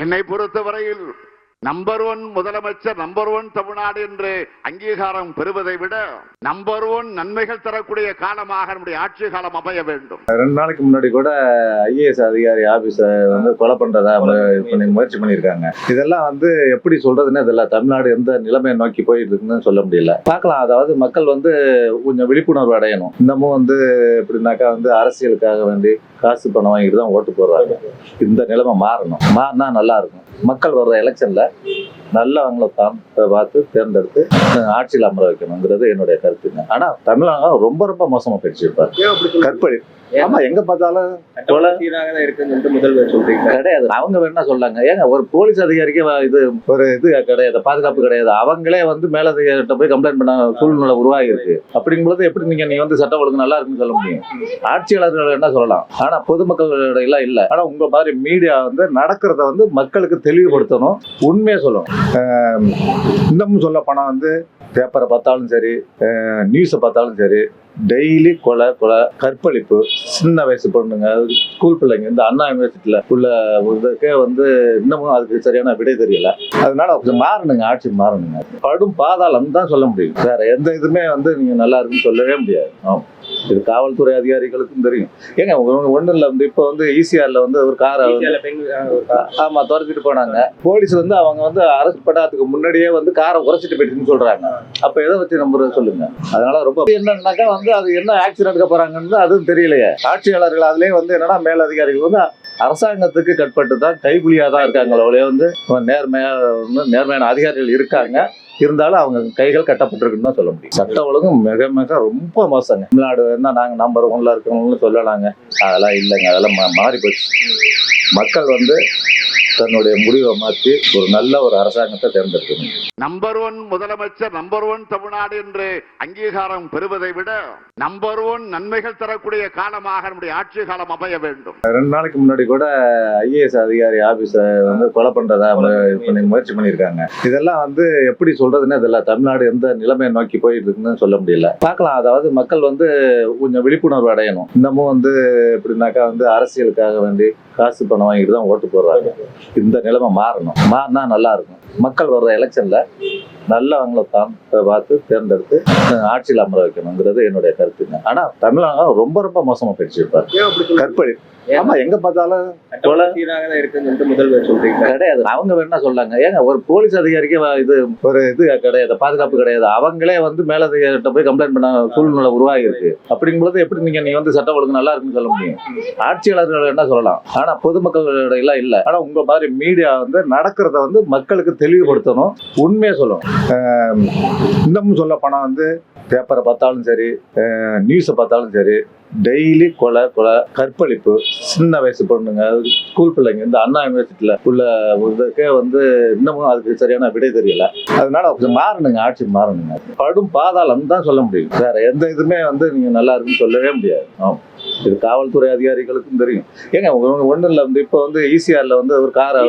என்னை பொறுத்தவரையில் நம்பர் 1 முதலமைச்சர், நம்பர் 1 தமிழ்நாடு என்று அங்கீகாரம் பெறுவதை விட நம்பர் 1 நன்மைகள் தரக்கூடிய காலமாக நம்முடைய ஆட்சி காலம் அமைய வேண்டும். 2 நாளைக்கு முன்னாடி கூட ஐஏஎஸ் அதிகாரி ஆபீஸ கொலை பண்றதா முயற்சி பண்ணியிருக்காங்க. இதெல்லாம் எப்படி சொல்றதுன்னு இதெல்லாம் தமிழ்நாடு எந்த நிலைமையை நோக்கி போயிட்டு இருக்குன்னு சொல்ல முடியல. பார்க்கலாம். அதாவது மக்கள் கொஞ்சம் விழிப்புணர்வு அடையணும். இன்னமும் எப்படின்னாக்கா அரசியலுக்காக வேண்டி காசு பணம் வாங்கிட்டு தான் ஓட்டு போடுறாங்க. இந்த நிலைமை மாறணும். மாறினா நல்லா இருக்கும். மக்கள் வர்ற எலெக்ஷன்ல நல்லவங்களை தான் பார்த்து தேர்ந்தெடுத்து ஆட்சியில் அமர வைக்கணுங்கிறது என்னுடைய கருத்துங்க. ஆனா தமிழகம் ரொம்ப ரொம்ப மோசமா போயிடுச்சு. இப்ப கற்பழி ஆமா, எங்க பார்த்தாலும் முதல்வர் சொல்றீங்க கிடையாது. அவங்க வேணா சொல்லாங்க. ஏங்க ஒரு போலீஸ் அதிகாரிக்கு இது கிடையாது, பாதுகாப்பு கிடையாது. அவங்களே மேலதிகாரிகிட்ட போய் கம்ப்ளைண்ட் பண்ண சூழ்நிலை உருவாகி இருக்கு. அப்படிங்கும்போது எப்படி நீங்க சட்டம் ஒழுங்கு நல்லா இருக்குன்னு சொல்ல முடியும்? ஆட்சியாளர்கள் என்ன சொல்லலாம், ஆனா பொதுமக்கள் எல்லாம் இல்ல. ஆனா உங்க மாதிரி மீடியா நடக்கிறத மக்களுக்கு தெளிவுபடுத்தணும், உண்மையை சொல்லணும். இன்னமும் சொல்ல போனா பேப்பரை பார்த்தாலும் சரி, நியூஸை பார்த்தாலும் சரி, டெய்லி கொலை, கற்பழிப்பு, சின்ன வயசு பொண்ணுங்க, ஸ்கூல் பிள்ளைங்க, இந்த அண்ணா யூனிவர்சிட்டியில உள்ள இதுக்கே இன்னமும் அதுக்கு சரியான விடை தெரியல. அதனால மாறணுங்க, ஆட்சி மாறணுங்க. படும் பாதாளம் தான் சொல்ல முடியும். வேற எந்த இதுமே நீங்க நல்லா இருக்குன்னு சொல்லவே முடியாது. இது காவல்துறை அதிகாரிகளுக்கும் தெரியும். ஏங்க ஒண்ணு இல்ல, இப்ப ஈசிஆர்ல ஒரு காரை ஆமா துரத்திட்டு போனாங்க. போலீஸ் அவங்க அரெஸ்ட் பண்ணாதுக்கு முன்னாடியே காரை உரைச்சிட்டு போயிட்டுன்னு சொல்றாங்க. அப்ப எதை வச்சு நம்புறது சொல்லுங்க? அதனால ரொம்ப என்னன்னாக்கா அது என்ன ஆக்ஷன் எடுக்க போறாங்கன்னு அதுவும் தெரியலையே. ஆட்சியாளர்கள் அதுலயே என்னன்னா மேலதிகாரிகள் அரசாங்கத்துக்கு கட்பட்டு தான் கைகுலியா தான் இருக்காங்களே. நேர்மையான அதிகாரிகள் இருக்காங்க, இருந்தாலும் அவங்க கைகள் கட்டப்பட்டிருக்குன்னு தான் சொல்ல முடியும். சட்ட ஒழுங்கும் மிக மிக ரொம்ப மோசங்க. தமிழ்நாடு நாங்க நம்பர் 1ல இருக்கணும்னு சொல்லலாங்க. அதெல்லாம் இல்லைங்க, அதெல்லாம் மாறி போச்சு. மக்கள் தன்னுடைய முடிவை மாற்றி ஒரு நல்ல ஒரு அரசாங்கத்தை தேர்ந்தெடுக்கணும். நம்பர் 1 முதலமைச்சர், நம்பர் 1 தமிழ்நாடு என்று அங்கீகாரம் பெறுவதை விட நம்பர் 1 நன்மைகள் தரக்கூடிய காலமாக நம்முடைய ஆட்சி காலம் அமைய வேண்டும். 2 நாளைக்கு முன்னாடி கூட ஐஏஎஸ் அதிகாரி ஆபீஸ கொலை பண்றதா முயற்சி பண்ணியிருக்காங்க. இதெல்லாம் எப்படி சொல்றதுன்னு இதெல்லாம் தமிழ்நாடு எந்த நிலைமையை நோக்கி போயிட்டு இருக்குன்னு சொல்ல முடியல. பார்க்கலாம். அதாவது மக்கள் கொஞ்சம் விழிப்புணர்வு அடையணும். இன்னமும் எப்படின்னாக்கா அரசியலுக்காக வேண்டி காசு பணம் வாங்கிட்டு தான் ஓட்டு போடுறாங்க. இந்த நிலைமை மாறணும். மாறினா நல்லா இருக்கும். மக்கள் வர்ற எலெக்ஷன்ல நல்லவங்களை தான் பார்த்து தேர்ந்தெடுத்து ஆட்சியில் அமர வைக்கணுங்கிறது என்னுடைய கருத்துங்க. ஆனா தமிழகம் ரொம்ப ரொம்ப மோசமா போயிடுச்சு. இப்ப கற்பழி ஆமா, எங்க பார்த்தாலும் முதல்வர் சொல்றீங்க கிடையாது. அவங்க வேணா சொல்லாங்க. ஏங்க ஒரு போலீஸ் அதிகாரிக்கு இது கிடையாது, பாதுகாப்பு கிடையாது. அவங்களே மேலதிகாரிகிட்ட போய் கம்ப்ளைண்ட் பண்ண சூழ்நிலை உருவாகி இருக்கு. அப்படிங்கும்போது எப்படி நீங்க சட்டம் ஒழுங்கு நல்லா இருக்குன்னு சொல்ல முடியும்? ஆட்சியாளர்கள் என்ன சொல்லலாம், ஆனா பொதுமக்கள் எல்லாம் இல்ல. ஆனா உங்க மாதிரி மீடியா நடக்கிறத மக்களுக்கு தெளிவுபடுத்தணும், உண்மையை சொல்லணும். இன்னமும் சொல்ல போனா பேப்பரை பார்த்தாலும் சரி, நியூஸை பார்த்தாலும் சரி, டெய்லி கொலை, கற்பழிப்பு, சின்ன வயசு பொண்ணுங்க, ஸ்கூல் பிள்ளைங்க, இந்த அண்ணா யூனிவர்சிட்டியில உள்ள இதுக்கே இன்னமும் அதுக்கு சரியான விடை தெரியல. அதனால மாறணுங்க, ஆட்சி மாறணுங்க. படும் பாதாளம் தான் சொல்ல முடியும். வேற எந்த இதுமே நீங்க நல்லா இருக்குன்னு சொல்லவே முடியாது. இது காவல்துறை அதிகாரிகளுக்கும் தெரியும். ஏங்க ஒண்ணு இல்ல, இப்ப ஈசிஆர்ல ஒரு காரை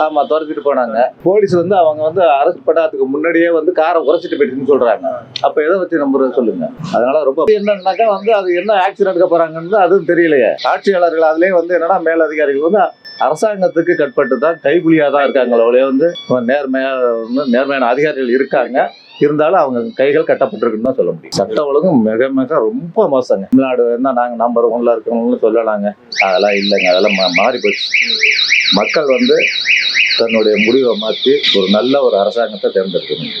ஆமா துரத்திட்டு போனாங்க. போலீஸ் அவங்க அரெஸ்ட் பண்ணாதுக்கு முன்னாடியே காரை உரைச்சிட்டு போயிட்டுன்னு சொல்றாங்க. அப்ப எதை வச்சு நம்புறது சொல்லுங்க? அதனால ரொம்ப என்னன்னாக்கா அது என்ன ஆக்ஷன் எடுக்க போறாங்கன்னு அதுவும் தெரியலையே. ஆட்சியாளர்கள் அதுலயே என்னன்னா மேலதிகாரிகள் அரசாங்கத்துக்கு கட்பட்டு தான் கைகுலியா தான் இருக்காங்களே. நேர்மையான அதிகாரிகள் இருக்காங்க, இருந்தாலும் அவங்க கைகள் கட்டப்பட்டிருக்குன்னு தான் சொல்ல முடியும். சட்ட ஒழுங்கும் மிக மிக ரொம்ப மோசங்க. தமிழ்நாடு நாங்க நம்பர் 1ல இருக்கணும்னு சொல்லலாங்க. அதெல்லாம் இல்லைங்க, அதெல்லாம் மாறி போச்சு. மக்கள் தன்னுடைய முடிவை மாற்றி ஒரு நல்ல ஒரு அரசாங்கத்தை தேர்ந்தெடுக்கணும்.